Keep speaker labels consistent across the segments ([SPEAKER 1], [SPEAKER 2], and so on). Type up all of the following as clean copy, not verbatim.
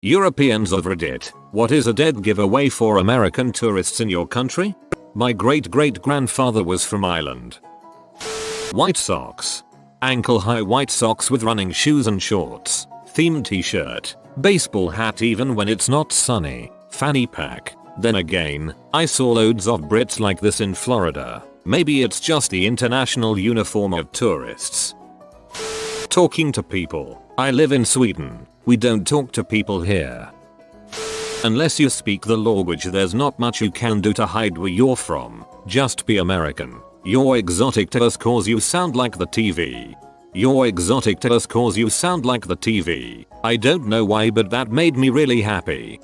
[SPEAKER 1] Europeans of Reddit, what is a dead giveaway for American tourists in your country? My great-great-grandfather was from Ireland. White socks. Ankle-high white socks with running shoes and shorts. Themed t-shirt. Baseball hat even when it's not sunny. Fanny pack. Then again, I saw loads of Brits like this in Florida. Maybe it's just the international uniform of tourists. Talking to people. I live in Sweden. We don't talk to people here. Unless you speak the language, there's not much you can do to hide where you're from. Just be American. You're exotic to us cause you sound like the TV. You're exotic to us cause you sound like the TV. I don't know why, but that made me really happy.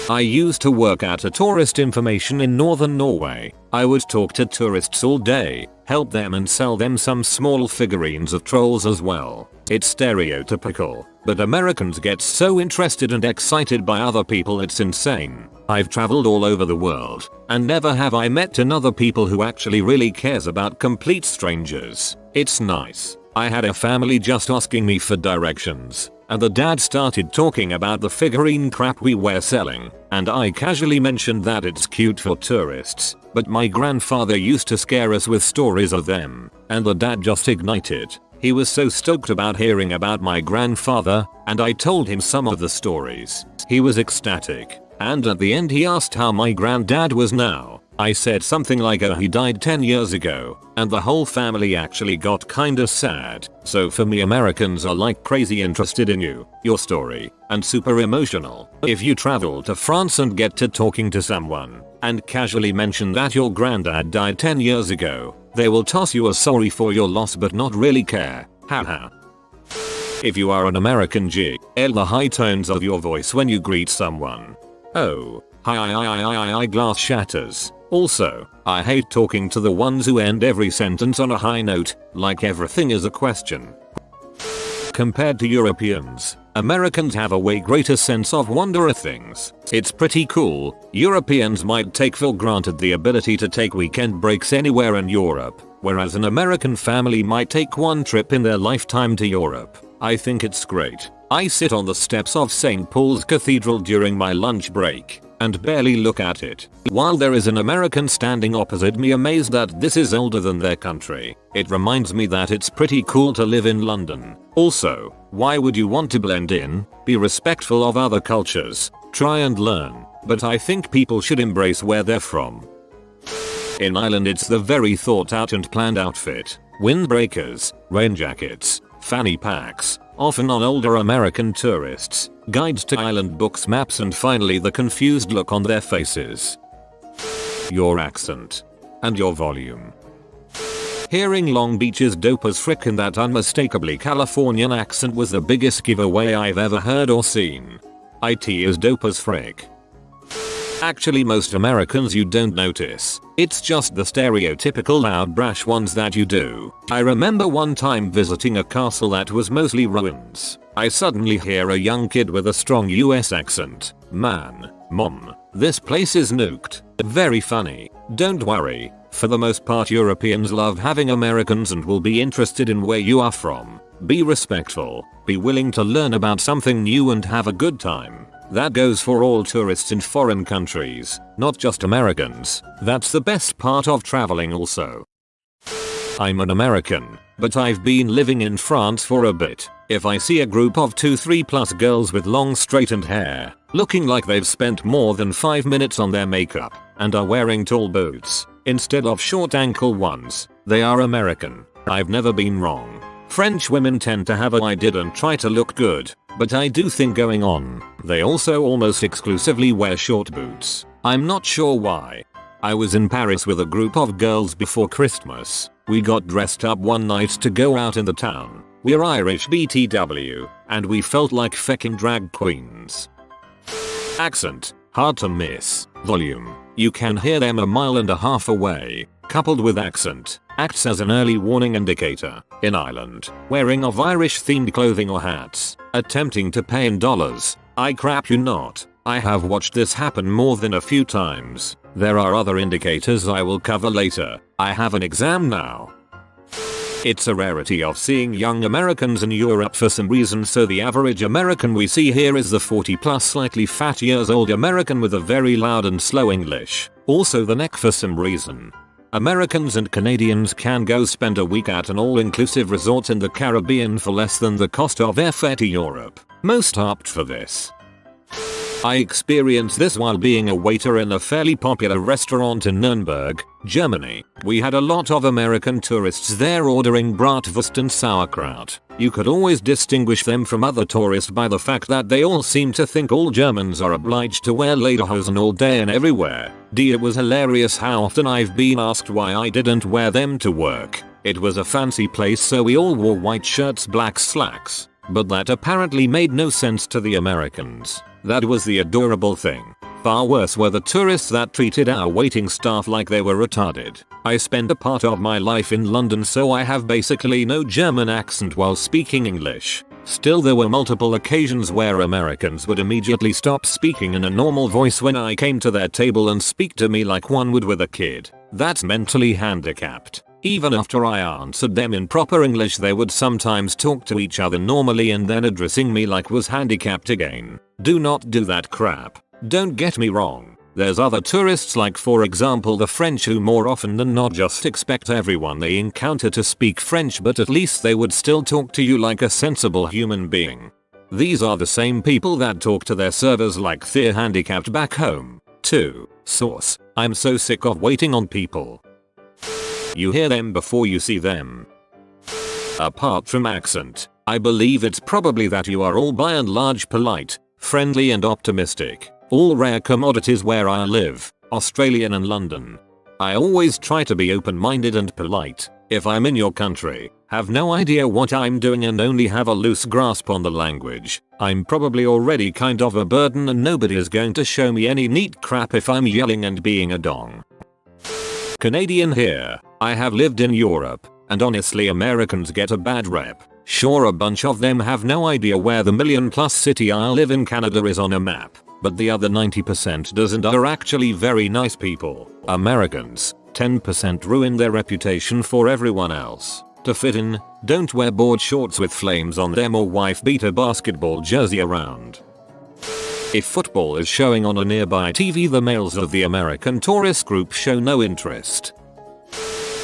[SPEAKER 1] I used to work at a tourist information in northern Norway. I would talk to tourists all day, help them and sell them some small figurines of trolls as well. It's stereotypical, but Americans get so interested and excited by other people it's insane. I've traveled all over the world, and never have I met another people who actually really cares about complete strangers. It's nice. I had a family just asking me for directions, and the dad started talking about the figurine crap we were selling, and I casually mentioned that it's cute for tourists, but my grandfather used to scare us with stories of them, and the dad just ignited. He was so stoked about hearing about my grandfather, and I told him some of the stories. He was ecstatic, and at the end he asked how my granddad was now. I said something like he died 10 years ago, and the whole family actually got kinda sad. So for me, Americans are like crazy interested in you, your story, and super emotional. If you travel to France and get to talking to someone, and casually mention that your granddad died 10 years ago, they will toss you a sorry for your loss but not really care. Haha. If you are an American G, the high tones of your voice when you greet someone. Oh, hi, glass shatters. Also, I hate talking to the ones who end every sentence on a high note, like everything is a question. Compared to Europeans, Americans have a way greater sense of wonder at things. It's pretty cool. Europeans might take for granted the ability to take weekend breaks anywhere in Europe, whereas an American family might take one trip in their lifetime to Europe. I think it's great. I sit on the steps of St. Paul's Cathedral during my lunch break and barely look at it, while there is an American standing opposite me amazed that this is older than their country. It reminds me that it's pretty cool to live in London. Also, why would you want to blend in? Be respectful of other cultures, try and learn, but I think people should embrace where they're from. In Ireland it's the very thought out and planned outfit. Windbreakers, rain jackets, fanny packs, often on older American tourists, guides to island books, maps, and finally the confused look on their faces. Your accent. And your volume. Hearing Long Beach is dope as frick, and that unmistakably Californian accent was the biggest giveaway I've ever heard or seen. IT is dope as frick. Actually, most Americans you don't notice. It's just the stereotypical loud brash ones that you do. I remember one time visiting a castle that was mostly ruins. I suddenly hear a young kid with a strong US accent. Man, mom, this place is nuked. Very funny. Don't worry. For the most part, Europeans love having Americans and will be interested in where you are from. Be respectful. Be willing to learn about something new and have a good time. That goes for all tourists in foreign countries, not just Americans. That's the best part of traveling also. I'm an American, but I've been living in France for a bit. If I see a group of 2-3+ girls with long straightened hair, looking like they've spent more than 5 minutes on their makeup, and are wearing tall boots, instead of short ankle ones, they are American. I've never been wrong. French women tend to have a I did and try to look good, but I do think going on, they also almost exclusively wear short boots. I'm not sure why. I was in Paris with a group of girls before Christmas. We got dressed up one night to go out in the town. We're Irish BTW, and we felt like fecking drag queens. Accent, hard to miss. Volume, you can hear them 1.5 miles away. Coupled with accent, acts as an early warning indicator. In Ireland, wearing of Irish themed clothing or hats, attempting to pay in dollars. I crap you not. I have watched this happen more than a few times. There are other indicators I will cover later. I have an exam now. It's a rarity of seeing young Americans in Europe for some reason, so the average American we see here is the 40 plus slightly fat years old American with a very loud and slow English. Also the neck for some reason. Americans and Canadians can go spend a week at an all-inclusive resort in the Caribbean for less than the cost of airfare to Europe. Most apt for this. I experienced this while being a waiter in a fairly popular restaurant in Nuremberg, Germany. We had a lot of American tourists there ordering bratwurst and sauerkraut. You could always distinguish them from other tourists by the fact that they all seem to think all Germans are obliged to wear lederhosen all day and everywhere. It was hilarious how often I've been asked why I didn't wear them to work. It was a fancy place, so we all wore white shirts, black slacks. But that apparently made no sense to the Americans. That was the adorable thing. Far worse were the tourists that treated our waiting staff like they were retarded. I spent a part of my life in London, so I have basically no German accent while speaking English. Still, there were multiple occasions where Americans would immediately stop speaking in a normal voice when I came to their table and speak to me like one would with a kid. That's mentally handicapped. Even after I answered them in proper English, they would sometimes talk to each other normally and then addressing me like was handicapped again. Do not do that crap. Don't get me wrong. There's other tourists, like for example the French, who more often than not just expect everyone they encounter to speak French, but at least they would still talk to you like a sensible human being. These are the same people that talk to their servers like they're handicapped back home. 2. Source. I'm so sick of waiting on people. You hear them before you see them. Apart from accent, I believe it's probably that you are all by and large polite, friendly and optimistic. All rare commodities where I live, Australian and London. I always try to be open-minded and polite. If I'm in your country, have no idea what I'm doing and only have a loose grasp on the language, I'm probably already kind of a burden and nobody is going to show me any neat crap if I'm yelling and being a dong. Canadian here. I have lived in Europe, and honestly Americans get a bad rep. Sure, a bunch of them have no idea where the million-plus city I live in Canada is on a map, but the other 90% doesn't, are actually very nice people. Americans, 10% ruin their reputation for everyone else. To fit in, don't wear board shorts with flames on them or wife beater basketball jersey around. If football is showing on a nearby TV, the males of the American tourist group show no interest.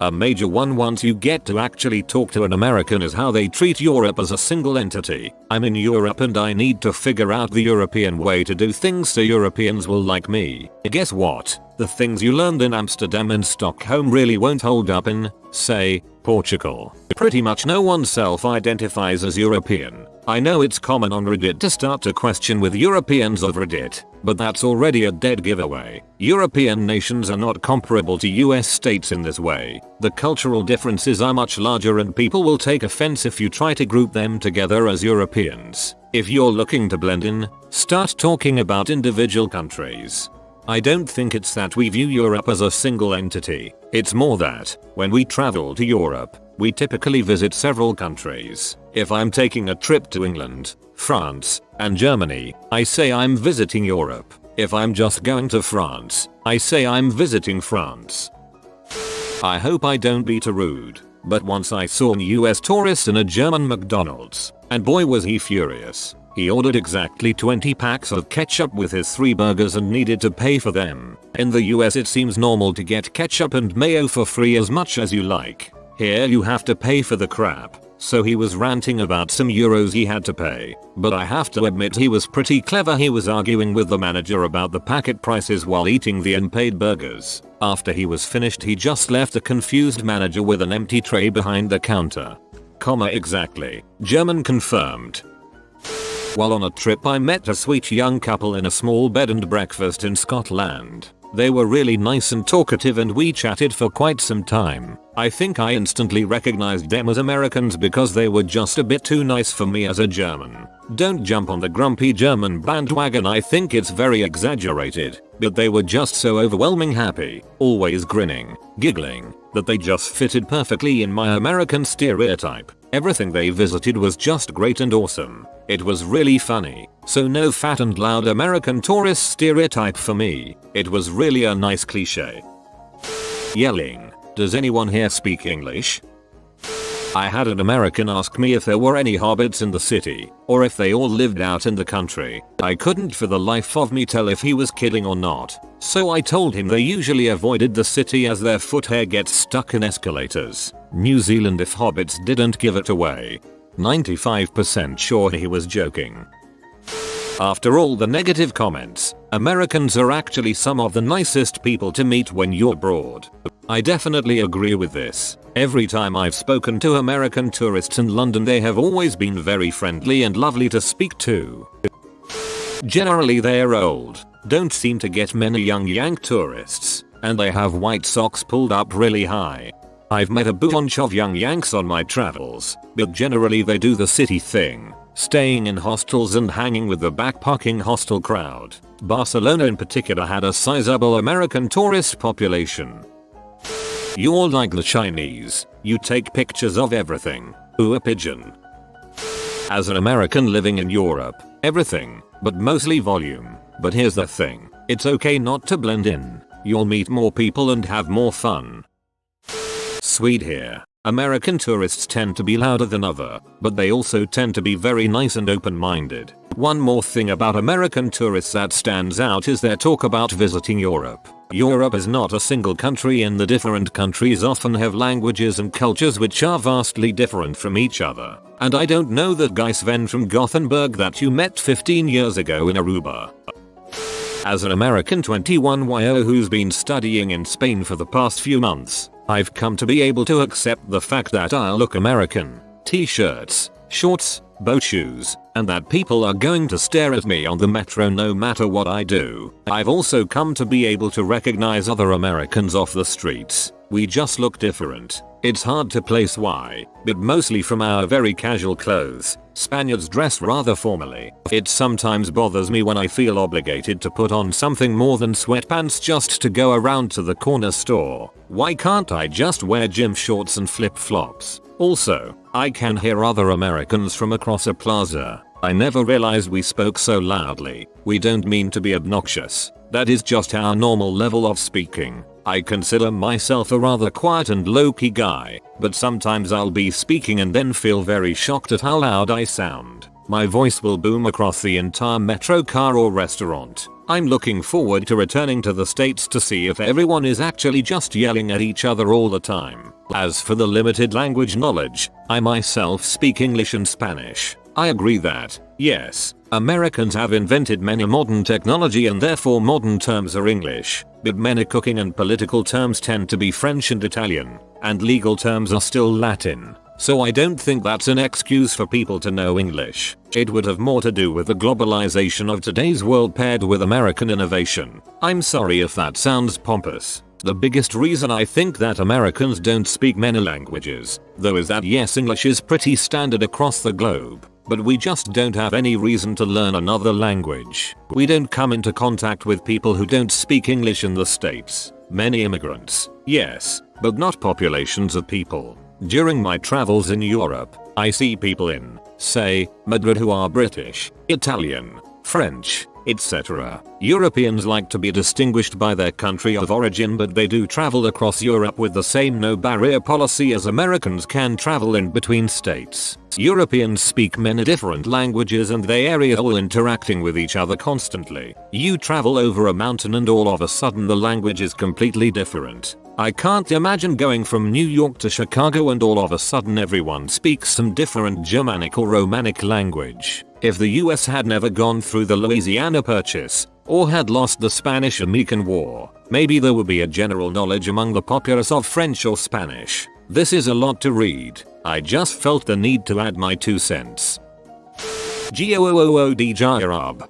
[SPEAKER 1] A major one once you get to actually talk to an American is how they treat Europe as a single entity. I'm in Europe and I need to figure out the European way to do things so Europeans will like me. Guess what? The things you learned in Amsterdam and Stockholm really won't hold up in, say, Portugal. Pretty much no one self-identifies as European. I know it's common on Reddit to start a question with Europeans of Reddit, but that's already a dead giveaway. European nations are not comparable to US states in this way. The cultural differences are much larger and people will take offense if you try to group them together as Europeans. If you're looking to blend in, start talking about individual countries. I don't think it's that we view Europe as a single entity. It's more that, when we travel to Europe, we typically visit several countries. If I'm taking a trip to England, France, and Germany, I say I'm visiting Europe. If I'm just going to France, I say I'm visiting France. I hope I don't be too rude, but once I saw a US tourist in a German McDonald's, and boy was he furious. He ordered exactly 20 packs of ketchup with his 3 burgers and needed to pay for them. In the US it seems normal to get ketchup and mayo for free as much as you like. Here you have to pay for the crap. So he was ranting about some euros he had to pay. But I have to admit he was pretty clever. He was arguing with the manager about the packet prices while eating the unpaid burgers. After he was finished he just left a confused manager with an empty tray behind the counter. Exactly. German confirmed. While on a trip I met a sweet young couple in a small bed and breakfast in Scotland. They were really nice and talkative and we chatted for quite some time. I think I instantly recognized them as Americans because they were just a bit too nice for me as a German. Don't jump on the grumpy German bandwagon, I think it's very exaggerated, but they were just so overwhelming happy, always grinning, giggling, that they just fitted perfectly in my American stereotype. Everything they visited was just great and awesome. It was really funny. So no fat and loud American tourist stereotype for me. It was really a nice cliche. Yelling. Does anyone here speak English? I had an American ask me if there were any hobbits in the city, or if they all lived out in the country. I couldn't for the life of me tell if he was kidding or not, so I told him they usually avoided the city as their foot hair gets stuck in escalators. New Zealand if hobbits didn't give it away. 95% sure he was joking. After all the negative comments, Americans are actually some of the nicest people to meet when you're abroad. I definitely agree with this. Every time I've spoken to American tourists in London, they have always been very friendly and lovely to speak to. Generally they're old, don't seem to get many young Yank tourists, and they have white socks pulled up really high. I've met a bunch of young Yanks on my travels, but generally they do the city thing, staying in hostels and hanging with the backpacking hostel crowd. Barcelona in particular had a sizable American tourist population. You're like the Chinese, you take pictures of everything. Ooh, a pigeon. As an American living in Europe, everything, but mostly volume. But here's the thing, it's okay not to blend in. You'll meet more people and have more fun. Sweet here. American tourists tend to be louder than other, but they also tend to be very nice and open-minded. One more thing about American tourists that stands out is their talk about visiting Europe. Europe is not a single country, and the different countries often have languages and cultures which are vastly different from each other. And I don't know that guy Sven from Gothenburg that you met 15 years ago in Aruba. As an American 21yo who's been studying in Spain for the past few months, I've come to be able to accept the fact that I look American. T-shirts, shorts, boat shoes, and that people are going to stare at me on the metro no matter what I do. I've also come to be able to recognize other Americans off the streets. We just look different. It's hard to place why, but mostly from our very casual clothes. Spaniards dress rather formally. It sometimes bothers me when I feel obligated to put on something more than sweatpants just to go around to the corner store. Why can't I just wear gym shorts and flip-flops? Also, I can hear other Americans from across a plaza. I never realized we spoke so loudly. We don't mean to be obnoxious. That is just our normal level of speaking. I consider myself a rather quiet and low-key guy, but sometimes I'll be speaking and then feel very shocked at how loud I sound. My voice will boom across the entire metro, car or restaurant. I'm looking forward to returning to the States to see if everyone is actually just yelling at each other all the time. As for the limited language knowledge, I myself speak English and Spanish. I agree that, yes, Americans have invented many modern technology and therefore modern terms are English, but many cooking and political terms tend to be French and Italian, and legal terms are still Latin. So I don't think that's an excuse for people to know English. It would have more to do with the globalization of today's world paired with American innovation. I'm sorry if that sounds pompous. The biggest reason I think that Americans don't speak many languages, though, is that yes, English is pretty standard across the globe, but we just don't have any reason to learn another language. We don't come into contact with people who don't speak English in the States. Many immigrants, yes, but not populations of people. During my travels in Europe, I see people in, say, Madrid who are British, Italian, French, etc. Europeans like to be distinguished by their country of origin, but they do travel across Europe with the same no barrier policy as Americans can travel in between states. Europeans speak many different languages and they are all interacting with each other constantly. You travel over a mountain and all of a sudden the language is completely different. I can't imagine going from New York to Chicago and all of a sudden everyone speaks some different Germanic or Romanic language. If the US had never gone through the Louisiana Purchase, or had lost the Spanish-American War, maybe there would be a general knowledge among the populace of French or Spanish. This is a lot to read. I just felt the need to add my 2 cents. Goodjob.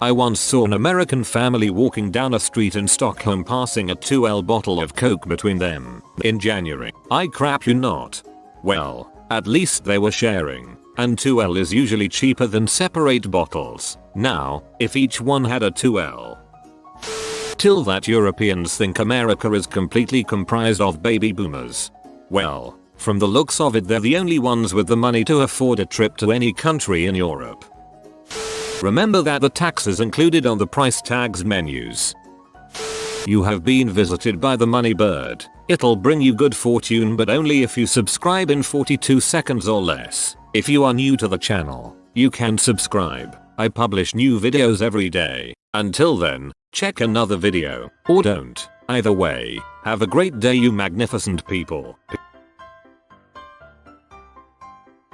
[SPEAKER 1] I once saw an American family walking down a street in Stockholm passing a 2L bottle of Coke between them. In January. I crap you not. Well, at least they were sharing. And 2L is usually cheaper than separate bottles. Now, if each one had a 2L. Till that Europeans think America is completely comprised of baby boomers. Well, from the looks of it they're the only ones with the money to afford a trip to any country in Europe. Remember that the tax is included on the price tags menus. You have been visited by the money bird. It'll bring you good fortune, but only if you subscribe in 42 seconds or less. If you are new to the channel, you can subscribe. I publish new videos every day. Until then, check another video, or don't. Either way, have a great day, you magnificent people.